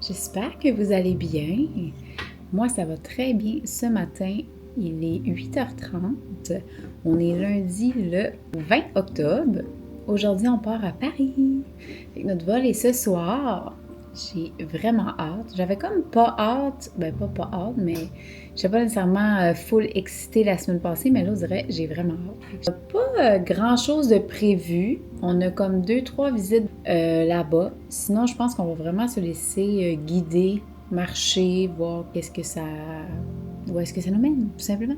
J'espère que vous allez bien. Moi, ça va très bien. Ce matin, il est 8h30. On est lundi le 20 octobre. Aujourd'hui, on part à Paris. Notre vol est ce soir. J'ai vraiment hâte. J'avais comme pas hâte. Pas hâte, mais je n'étais pas nécessairement full excitée la semaine passée, mais là, je dirais, j'ai vraiment hâte. Pas grand-chose de prévu. On a comme 2-3 visites là-bas. Sinon, je pense qu'on va vraiment se laisser guider, marcher, voir où est-ce que ça nous mène, tout simplement.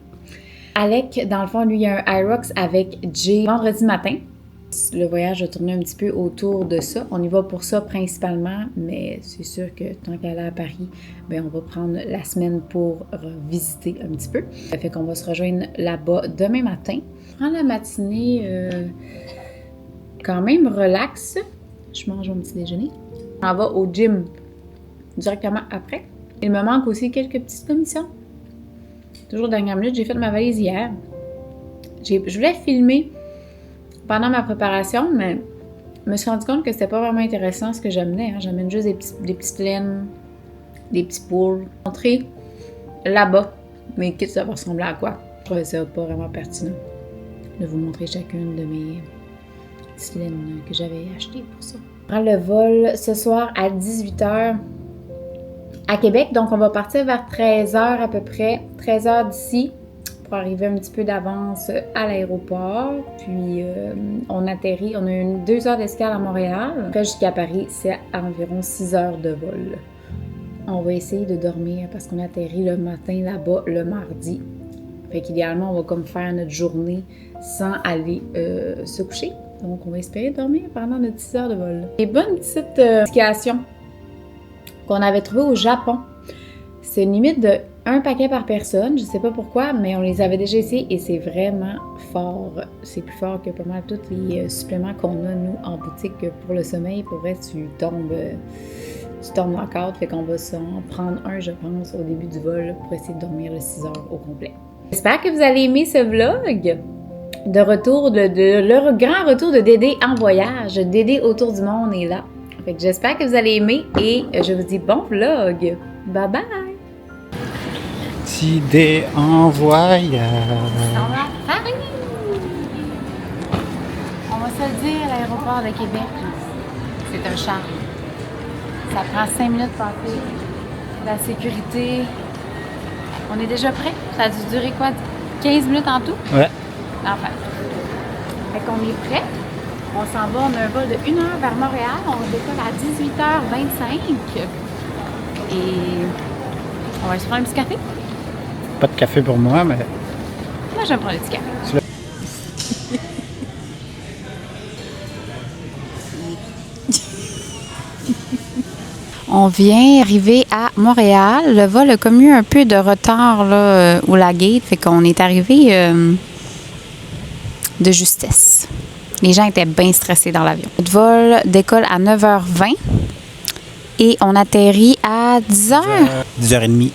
Alec, dans le fond, lui, il y a un Irox avec Jay vendredi matin. Le voyage a tourné un petit peu autour de ça. On y va pour ça principalement, mais c'est sûr que tant qu'elle est à Paris, on va prendre la semaine pour visiter un petit peu. Ça fait qu'on va se rejoindre là-bas demain matin. Prendre la matinée quand même relax. Je mange mon petit déjeuner. On va au gym directement après. Il me manque aussi quelques petites commissions. Toujours dernière minute, j'ai fait ma valise hier. Je voulais filmer pendant ma préparation, mais je me suis rendu compte que c'était pas vraiment intéressant ce que j'amenais. J'amène juste des petites laines, des petits poules. Montrer là-bas, mais quitte ça va ressembler à quoi. Je trouvais ça pas vraiment pertinent de vous montrer chacune de mes petites laines que j'avais achetées pour ça. On prend le vol ce soir à 18h à Québec, donc on va partir vers 13h à peu près, 13h d'ici, pour arriver un petit peu d'avance à l'aéroport. Puis on atterrit, on a 2 heures d'escale à Montréal. Après jusqu'à Paris, c'est environ 6 heures de vol. On va essayer de dormir parce qu'on atterrit le matin là-bas le mardi. Fait qu'idéalement, on va comme faire notre journée sans aller se coucher. Donc on va espérer dormir pendant notre 6 heures de vol. Des bonnes petites indications qu'on avait trouvées au Japon. C'est une limite de 1 paquet par personne, je sais pas pourquoi, mais on les avait déjà essayés et c'est vraiment fort. C'est plus fort que pas mal tous les suppléments qu'on a, nous, en boutique pour le sommeil. Pour vrai, tu tombes dans le cadre, fait qu'on va s'en prendre un, je pense, au début du vol pour essayer de dormir le 6 heures au complet. J'espère que vous allez aimer ce vlog de retour, le grand retour de Dédé en voyage. Dédé autour du monde est là. Fait que j'espère que vous allez aimer et je vous dis bon vlog. Bye bye! Dédé en voyage. On va à Paris! On va se le dire, l'aéroport de Québec, c'est un charme. Ça prend 5 minutes pour passer. La sécurité. On est déjà prêt? Ça a dû durer quoi? 15 minutes en tout? Ouais. Enfin. Fait qu'on est prêt. On s'en va, on a un vol de 1 heure vers Montréal. On décolle à 18h25. Et on va se prendre un petit café. Pas de café pour moi, mais... Moi, j'aime prendre un petit café. On vient arriver à Montréal. Le vol a comme eu un peu de retard là, où la gate, fait qu'on est arrivé de justesse. Les gens étaient bien stressés dans l'avion. Notre vol décolle à 9h20 et on atterrit à 10h. 10h30.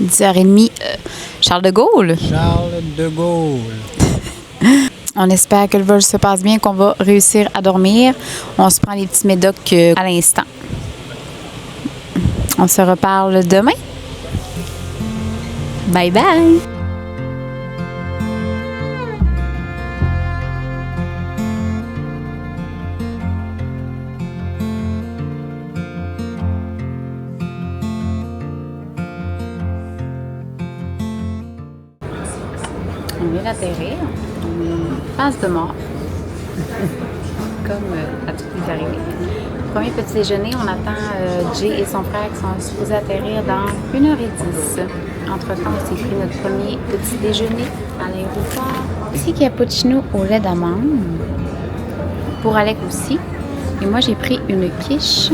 10h30. Charles de Gaulle. Charles de Gaulle. On espère que le vol se passe bien, qu'on va réussir à dormir. On se prend les petits médocs à l'instant. On se reparle demain. Bye bye! On vient d'atterrir. On passe de mort. Comme à toutes les arrivées. Premier petit déjeuner, on attend Jay et son frère qui sont supposés atterrir dans 1h10. Entre-temps, on s'est pris notre premier petit déjeuner à l'aéroport. Ici, cappuccino au lait d'amande. Pour Alec aussi. Et moi, j'ai pris une quiche,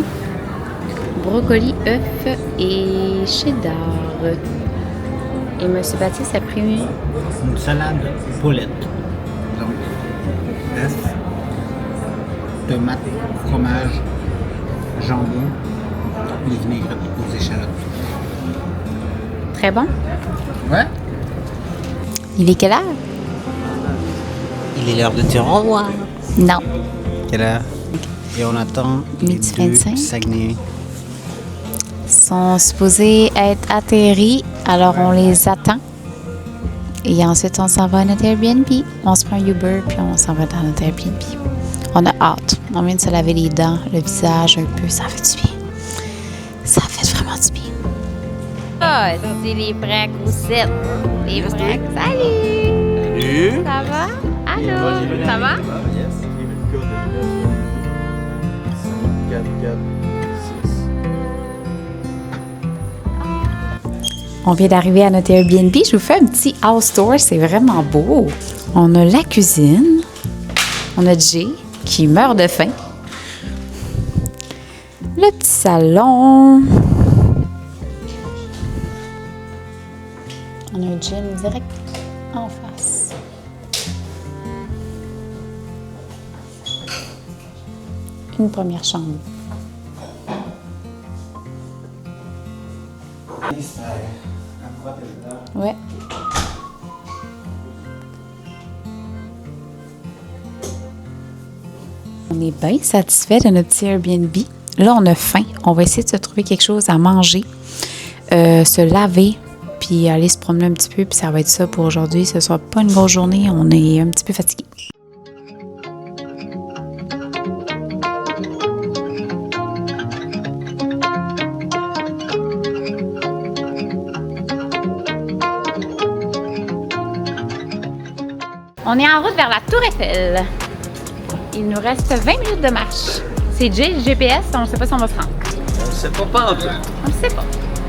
brocoli, œuf et cheddar. Et M. Baptiste a pris Une salade poulette. Donc, œufs, tomates, fromage, jambon, les vinaigrettes aux échalotes. très bon. Ouais. Il est quelle heure? Il est l'heure de dire au revoir. Non. Quelle heure? Et on attend les Midi deux 25. Saguenay. Ils sont supposés être atterris, alors on les attend. Et ensuite, on s'en va à notre Airbnb. On se prend un Uber, puis on s'en va dans notre Airbnb. On a hâte. On vient de se laver les dents, le visage un peu. Ça fait du bien. Ça fait vraiment du bien. Ah, c'est les vracs roussettes. Les vracs. Salut! Salut! Ça va? Allô? Ça va? On vient d'arriver à notre Airbnb. Je vous fais un petit house tour. C'est vraiment beau. On a la cuisine. On a Jay qui meurt de faim. Le petit salon. On a un gym direct en face. Une première chambre. Ouais. On est bien satisfait de notre petit Airbnb. Là, on a faim. On va essayer de se trouver quelque chose à manger, se laver, puis aller se promener un petit peu. Puis ça va être ça pour aujourd'hui. Ce ne sera pas une grosse journée. On est un petit peu fatigué. On est en route vers la Tour Eiffel. Il nous reste 20 minutes de marche. C'est Jay, le GPS, on ne sait pas si on va se rendre. On sait pas en tout. On ne sait pas.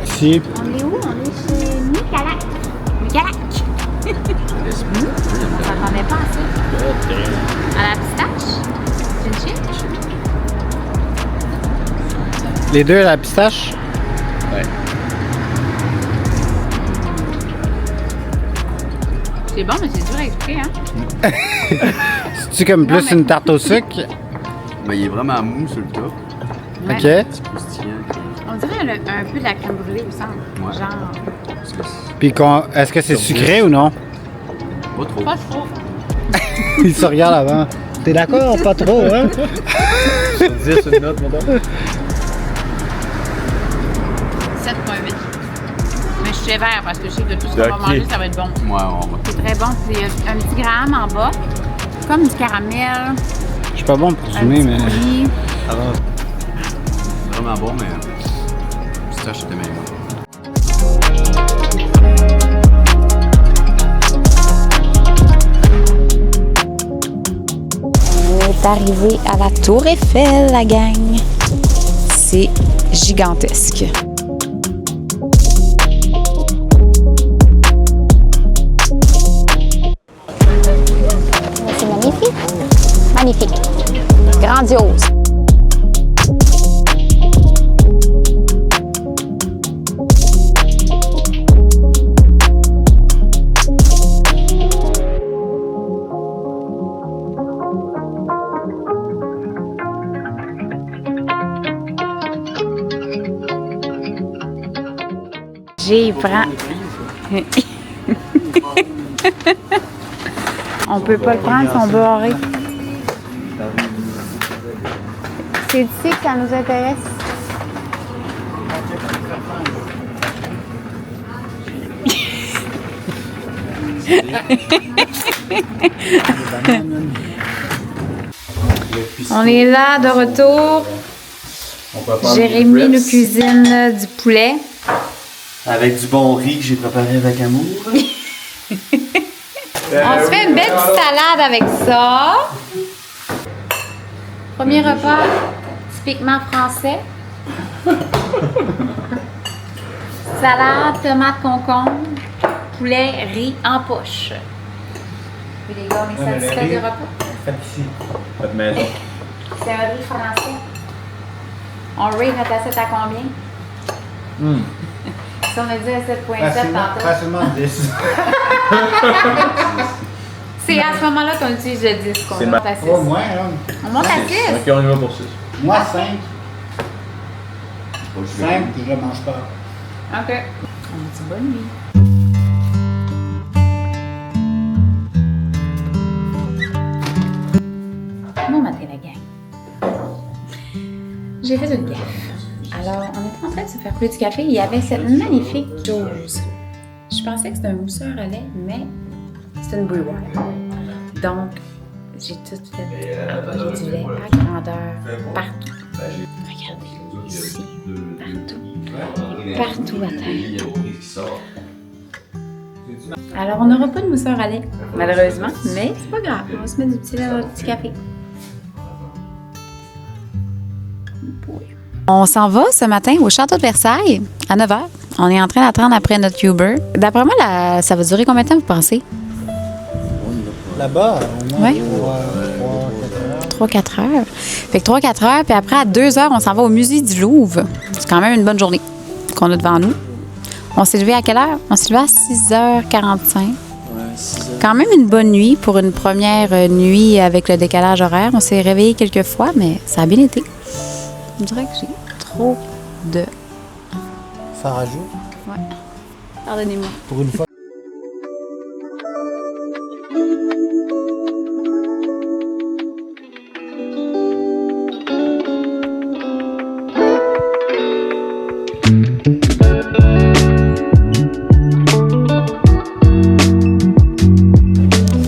Si. On est où? On est chez Micalac. Micalac! On s'attendait pas à ça. À la pistache? C'est une chip? Les deux à la pistache? Ouais. C'est bon, mais c'est dur à expliquer, hein? C'est-tu comme Non, plus mais- une tarte au sucre? Mais il est vraiment mou sur le top. Ouais. OK. Petit croustillant. On dirait un peu de la crème brûlée au centre. Ouais. Genre, Puis est-ce que c'est sucré ou non? Pas trop. pas trop. Il se regarde avant. T'es d'accord? Pas trop, hein? Sur 10, une note, mon 7,8. Mais je suis sévère parce que je sais que tout ce qu'on va Ok. manger, ça va être bon. Ouais, on va. C'est très bon. C'est un petit gramme en bas. Comme du caramel, Je suis pas bon pour un zoomer, petit mais... coulis. Alors, c'est vraiment bon, mais pistache, c'était meilleur. On est arrivé à la Tour Eiffel, la gang. C'est gigantesque. C'est magnifique. Magnifique. Grandiose. J'y prends. On peut pas le prendre, ils sont barrés. C'est ici que ça nous intéresse. On est là de retour. Jérémy nous cuisine du poulet. Avec du bon riz que j'ai préparé avec amour. On se fait une belle petite salade avec ça. Premier repas typiquement français. Salade, tomate, concombre, poulet, riz en poche. Puis les gars, on est satisfaits du repas. Fait ici. Votre maison. C'est un riz français. On rate notre assiette à combien? si on a dit à 7.7 tantôt. Facilement 10. C'est à ce moment-là qu'on utilise le 10 qu'on C'est monte à 6. Pas moins, là. On monte à 6. Ok, on y va pour 6. Moi, 5. 5, puis je le mange pas. OK. On dit bonne nuit. Bon matin, la gang. J'ai fait une gaffe. Alors, on était en train de se faire couler du café. Il y avait cette magnifique chose. Je pensais que c'était un mousseur à lait, mais c'est une brewer. Donc, j'ai tout fait. J'ai du lait à grandeur partout. Regardez, ici, partout. Partout à terre. Alors, on n'aura pas de mousseur à lait, malheureusement, mais c'est pas grave. On va se mettre du petit lait dans notre petit café. On s'en va ce matin au château de Versailles à 9h. On est en train d'attendre après notre Uber. D'après moi, ça va durer combien de temps, vous pensez? Là-bas, au moins Ouais. 3-4 heures. 3-4 heures. Fait que 3-4 heures, puis après, à 2 heures, on s'en va au musée du Louvre. C'est quand même une bonne journée qu'on a devant nous. On s'est levé à quelle heure? On s'est levé à 6h45. Quand même une bonne nuit pour une première nuit avec le décalage horaire. On s'est réveillé quelques fois, mais ça a bien été. Je dirais que j'ai trop de... Ça rajoute. Ouais. Pardonnez-moi. Pour une fois.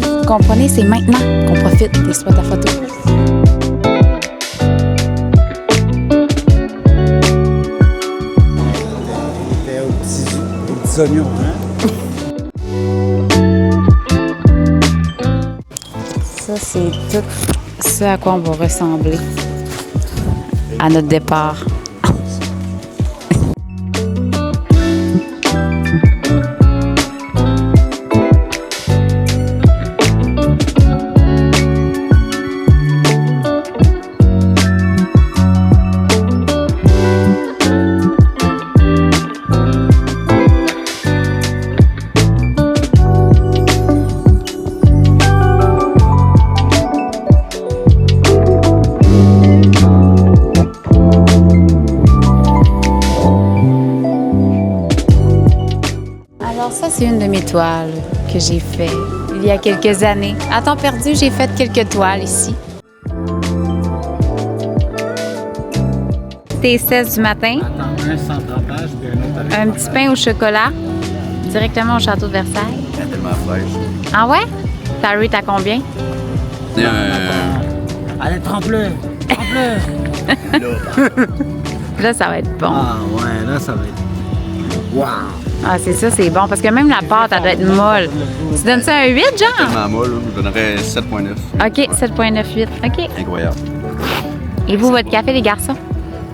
Vous comprenez, c'est maintenant qu'on profite des spots à photo. C'était aux petits oignons, hein? Ça, c'est tout ce à quoi on va ressembler à notre départ. Alors ça, c'est une de mes toiles que j'ai fait il y a quelques années. À temps perdu, j'ai fait quelques toiles ici. C'était 16 du matin, Attends, un sans trempage, puis un autre avec un petit pain au chocolat, directement au château de Versailles. Elle est tellement fraîche. Ah ouais? Ta rate à combien? Allez, trempe-le! Trempe-le! Là, ça va être bon. Ah ouais, là, ça va être... Wow! Ah, c'est ça, c'est bon. Parce que même la pâte, elle doit être molle. Tu donnes ça un 8, genre? Tellement molle, là, je donnerais 7.9. OK, 7.98. OK. Incroyable. Et vous, votre café, les garçons?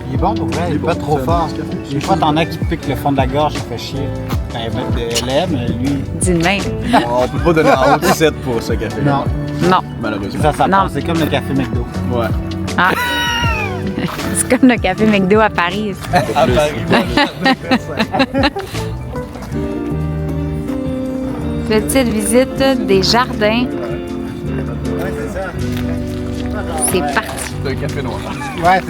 Il est bon pour vrai, il est pas trop fort. Des fois, t'en as qui piquent le fond de la gorge, ça fait chier. Quand ils mettent de lait, mais lui... Dis de même. On peut pas donner en haut de 7 pour ce café. Non, Non. Malheureusement. ça Non. passe. C'est comme le café McDo. Ouais. Ah. C'est comme le café McDo à Paris. À Petite visite des jardins. Ouais, c'est ça. C'est parti. C'est un café noir. Ouais,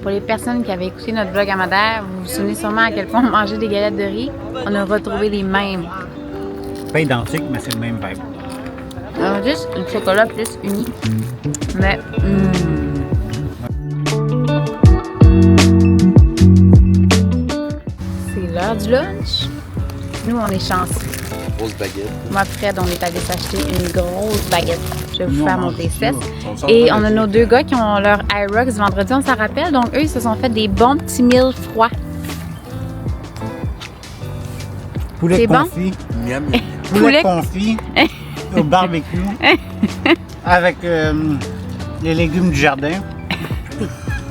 Pour les personnes qui avaient écouté notre vlog à Madère, vous vous souvenez sûrement à quel point on mangeait des galettes de riz. On a retrouvé les mêmes. pas identique, mais c'est le même vibe. Alors, juste le chocolat plus uni. Mais, c'est l'heure du lunch. Nous, on est chanceux. Grosse baguette. Moi, Fred, on est allé s'acheter une grosse baguette. Je vais vous Nous, faire on mon mange T6. ça. Et on a nos deux gars qui ont leur iRox vendredi, on s'en rappelle. Donc, eux, ils se sont fait des bons petits meals froids. Poulet C'est bon? confit. Miam, miam. Poulet Poulet- confit au barbecue avec les légumes du jardin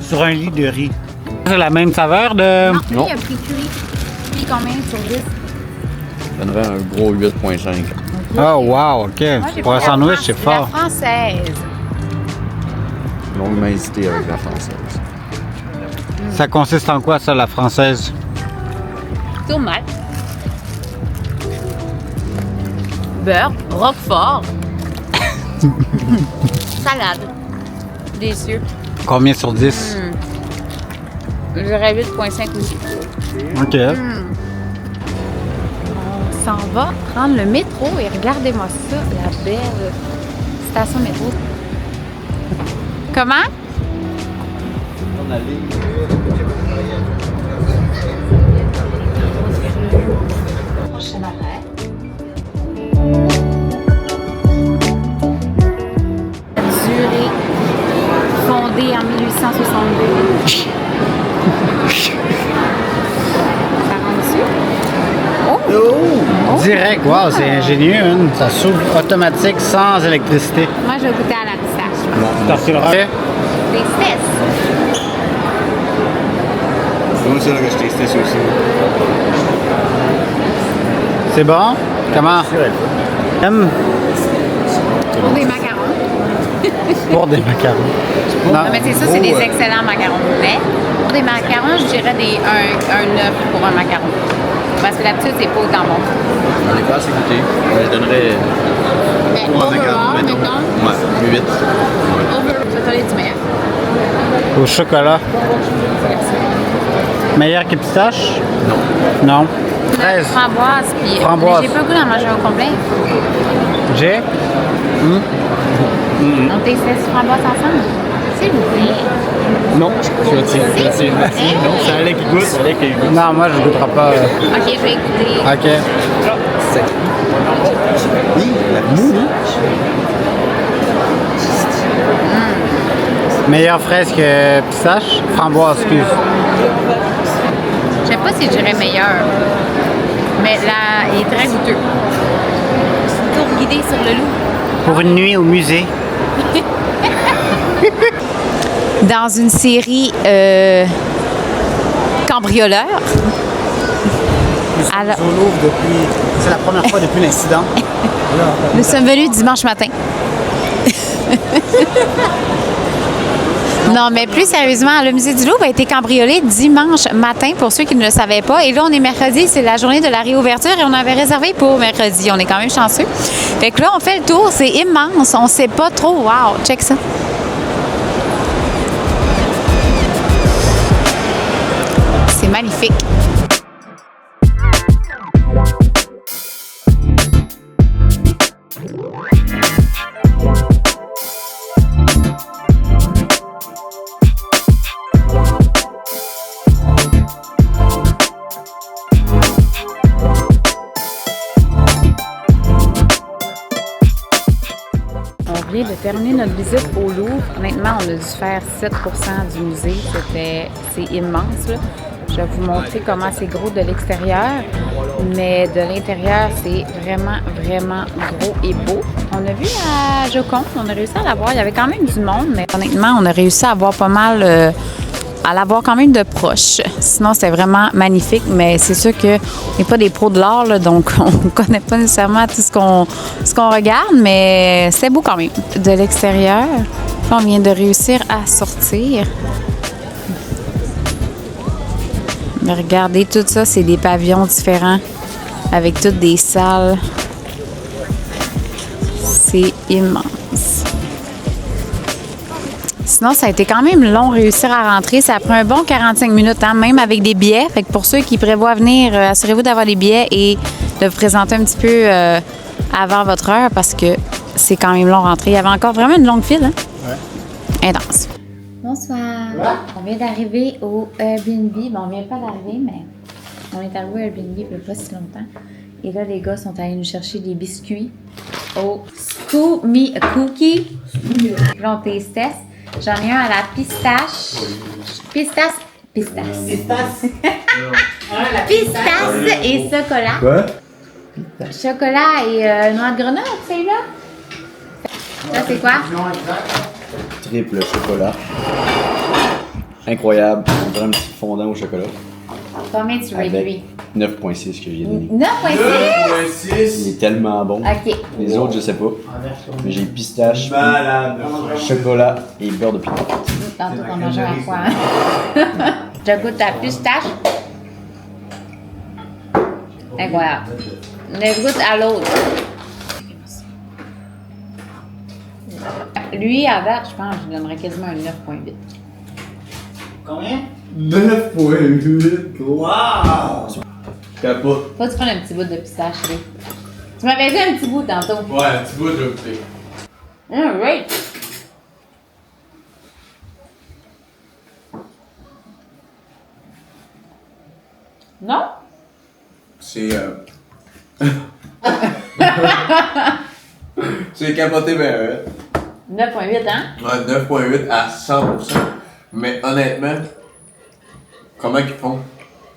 sur un lit de riz. C'est la même saveur de... Non, lui, il a pris curry. Puis combien sur 10? Je donnerais un gros 8.5. Oh, wow, OK. Moi, j'ai Pour un pris la sandwich, c'est fort. La française. Longuement hésité avec la française. Ça consiste en quoi, ça, la française? Tomate. Beurre. Roquefort. Salade. Délicieux. Combien sur 10? Je dirais 8.5 aussi. OK. On s'en va prendre le métro et regardez-moi ça, la belle station métro. Comment? Prochain arrêt. Durée fondée en 1862. Ça rentre dessus? Oh! Direct, wow, c'est ingénieux. Hein? Ça s'ouvre automatique sans électricité. Moi, je vais goûter à la pistache. T'as reçu le rêve? Des fesses. C'est moi, c'est là que je testais ça aussi. C'est bon? Comment? Hum, Pour des macarons. pour des macarons. Non, mais c'est ça, c'est des excellents macarons. Mais pour des macarons, je dirais un 9 pour un macaron. Parce que d'habitude, c'est pas autant bon. On est pas assez goûté. Je donnerais Mais pour un macaron, overall, mettons. mettons, Ouais, 8. ça t'en est du meilleur. Au chocolat. Meilleur que pistache? Non. Non. 13. Framboise, puis Framboise. mais j'ai pas le goût d'en manger au complet. J'ai? On testait ce framboise ensemble? S'il vous plaît. Non. Non, ça allait qu'il goûte. Non, moi, je ne goûterai pas. Ok, je vais écouter. OK. Meilleure fraise que pistache? Framboise, excuse. Je sais pas si je dirais meilleur. Mais là, il est très goûteux. Tour guidé sur le loup. Pour une nuit au musée. Dans une série cambrioleur. Alors, Au Louvre depuis. C'est la première fois depuis l'incident. nous sommes venus dimanche matin. Non, mais plus sérieusement, le musée du Louvre a été cambriolé dimanche matin, pour ceux qui ne le savaient pas. Et là, on est mercredi, c'est la journée de la réouverture et on avait réservé pour mercredi. On est quand même chanceux. Fait que là, on fait le tour, c'est immense. On sait pas trop. Wow, check ça. C'est magnifique. On vient de terminer notre visite au Louvre. Honnêtement, on a dû faire 7% du musée. C'est immense, là. Je vais vous montrer comment c'est gros de l'extérieur, mais de l'intérieur, c'est vraiment, vraiment gros et beau. On a vu la Joconde, on a réussi à la voir. Il y avait quand même du monde, mais honnêtement, on a réussi à voir pas mal, à la voir quand même de proche. Sinon, c'était vraiment magnifique, mais c'est sûr qu'on n'est pas des pros de l'art, là, donc on ne connaît pas nécessairement tout ce qu'on regarde, mais c'est beau quand même. De l'extérieur, là, on vient de réussir à sortir. Mais regardez, tout ça, c'est des pavillons différents avec toutes des salles. C'est immense. Sinon, ça a été quand même long réussir à rentrer. Ça a pris un bon 45 minutes, hein, même avec des billets. Fait que pour ceux qui prévoient venir, assurez-vous d'avoir des billets et de vous présenter un petit peu avant votre heure parce que c'est quand même long rentrer. Il y avait encore vraiment une longue file. Hein? Ouais. Intense. Bonsoir. On vient d'arriver au Airbnb. Bon, on vient pas d'arriver, mais on est arrivé au Airbnb il n'y a pas si longtemps. Et là, les gars sont allés nous chercher des biscuits au Scoomy Cookie. Là, on testait. J'en ai un à la pistache. Pistache et chocolat. Quoi? Chocolat et noix de grenade, c'est là. Ça, c'est quoi? Triple chocolat. Incroyable. On dirait un petit fondant au chocolat. Combien tu rates lui? 9.6 que j'ai donné. 9.6? 9.6. Il est tellement bon. Ok. Les autres, je sais pas. Mais j'ai pistache, Malade. chocolat et beurre de pinot. Tantôt qu'on mangeait à quoi? Hein? Je goûte ta pistache. Incroyable. Je goûte à l'autre. Lui, à date, je pense que je lui donnerais quasiment un 9.8. Combien? 9.8. Wow! Capote. Faut que tu prennes un petit bout de pistache, lui. Tu m'avais dit un petit bout tantôt. Ouais, un petit bout, je vais goûter. Alright. Non? C'est. C'est capoté, ben. 9.8, hein? Ouais, 9.8 à 100%. Mais honnêtement, comment ils font?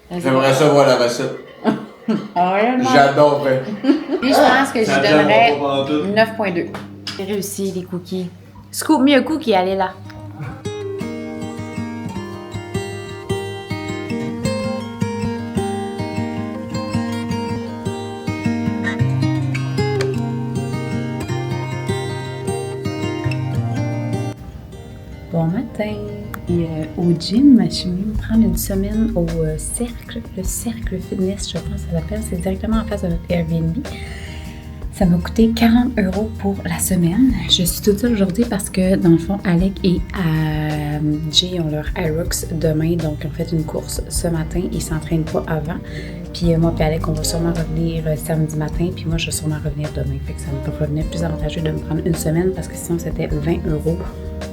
J'aimerais ça voir la recette. Réellement. J'adorerais. Puis je pense que je Ça lui donne donnerais pas pantoute. 9.2. J'ai réussi les cookies. Scoop me a cookie, allez là. Bon matin! Et au gym, je suis venue me prendre une semaine au cercle, le cercle fitness, je pense que ça s'appelle, c'est directement en face de notre Airbnb. Ça m'a coûté 40 € pour la semaine. Je suis toute seule aujourd'hui parce que, dans le fond, Alec et Jay ont leur Aerox demain, donc ils ont fait une course ce matin. Ils ne s'entraînent pas avant. Puis moi et Alec, on va sûrement revenir samedi matin, puis moi, je vais sûrement revenir demain. Fait que ça me revenait plus avantageux de me prendre une semaine parce que sinon, c'était 20 €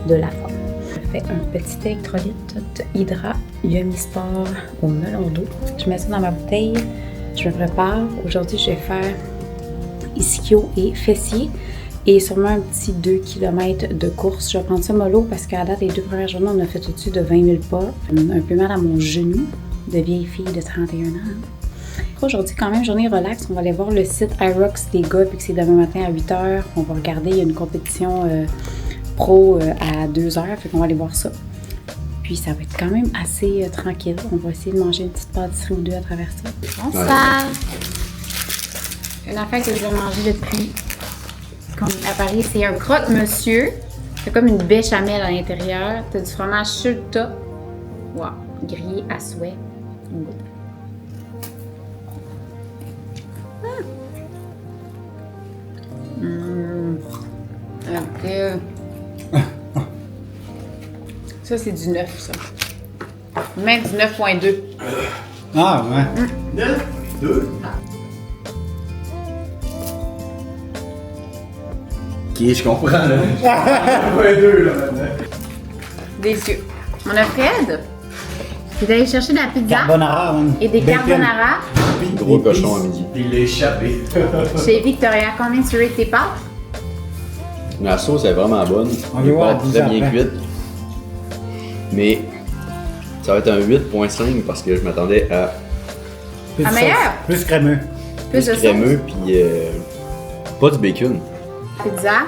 de la fois. Je fais un petit électrolyte Hydra Yummy Sport au melon d'eau. Je mets ça dans ma bouteille. Je me prépare. Aujourd'hui, je vais faire ischio et fessier et sûrement un petit 2 km de course. Je vais prendre ça mollo parce qu'à date, les 2 premières journées, on a fait au-dessus de 20 000 pas. Un peu mal à mon genou de vieille fille de 31 ans. Aujourd'hui, quand même, journée relax. On va aller voir le site Aerox des gars puis que c'est demain matin à 8 h. On va regarder, il y a une compétition pro à 2 h, fait qu'on va aller voir ça. Puis ça va être quand même assez tranquille. On va essayer de manger une petite pâtisserie ou deux à travers ça. Bonsoir! Une affaire que je vais manger depuis qu'on est à Paris, c'est un croque-monsieur. C'est comme une béchamel à l'intérieur. T'as du fromage sur le top. Wow! Grillé à souhait. On goûte. Ok. Ça, c'est du 9, ça. Même du 9.2. Ah, ouais. 9.2. Ok, je comprends, là. 9.2, là, maintenant. Délicieux. On a Fred qui est allé chercher de la pizza Carbonara, man. et des Bacon. carbonara Gros cochon à midi. Il l'a échappé. chez Victoria. Combien tu rates tes pâtes? La sauce est vraiment bonne. On Elle va voir est à pas 10 très ans bien après. cuite. Mais ça va être un 8.5 parce que je m'attendais à Plus de Ah, sauce. meilleur. Plus crémeux. Plus de crémeux puis pas du bacon. Pizza,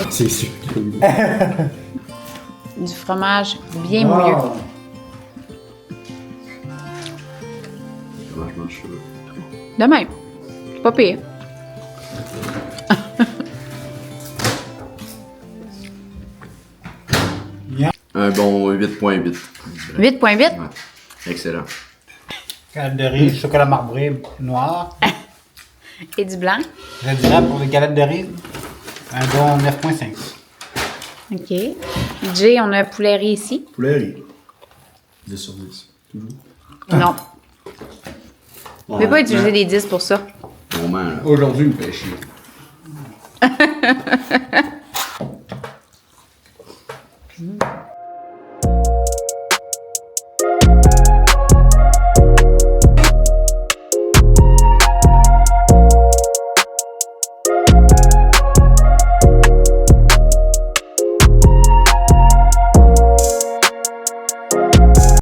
C'est sûr. du fromage bien mouilleux. Wow. Comment je mange ça? De même. C'est pas pire. Un bon 8.8. 8.8. Ouais. Excellent. Galette de riz, chocolat marbré noir. Et du blanc. Je dirais pour les galettes de riz, un bon 9.5. OK. Jay, on a un poulet riz ici. Poulet riz. 10 sur 10. Toujours. Non. Je vais pas utiliser les 10 pour ça. Bon, man, là. Aujourd'hui, il me fait chier.